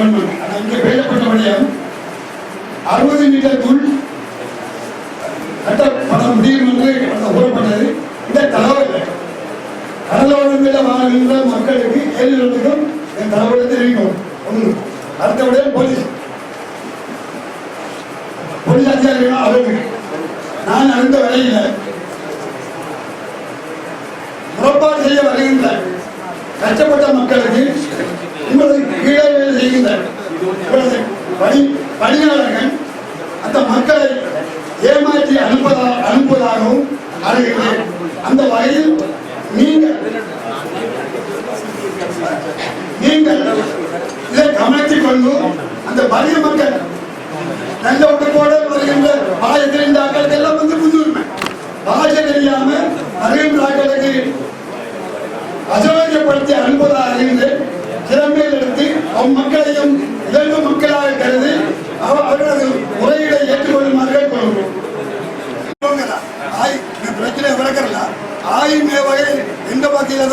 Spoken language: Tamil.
இங்கே பேசப்பட்டபடியும் 60 மீட்டருக்குள் கட்டப்பட முடியும் என்று கூறப்பட்டது. இந்த தகவல் கடலோரங்களில் வாழ்கின்ற மக்களுக்கு ஏழுக்கும் இந்த தகவலை தெரிவிக்கும். ஒன்று அடுத்தபடியாக போலீஸ் அதிகாரிகள் அவர்கள் நான் அறிந்த வரையில் புறப்பாடு செய்ய வருகின்ற கஷ்டப்பட்ட மக்களுக்கு உங்களுக்கு கீழே வேலை செய்கின்ற பணியாளர்கள் அந்த மக்களை ஏமாற்றி அனுப்புவதாகவும் அறிகிறேன். அந்த வகையில் நீங்கள் இதை கவனித்துக் கொண்டு அந்த வலிய மக்கள் நல்ல உடம்போடு வருகின்ற பாயத்தின் ஆக்களுக்கு எல்லாம் முன்னுரிமை பாஜ தெரியாம வருகின்ற ஆக்களுக்கு அசௌகரியப்படுத்தி அனுப்புவதாக இருந்து திறமையில் எடுத்து மக்களையும் இலங்கை மக்களாக கருதி அவர்களது முறையீடை ஏற்றுக்கொள்ளுமாறு கேட்டுக்கொள்கிறோம். பிரச்சனை விளக்கல ஆயின் வகையில் எந்த பாத்தியில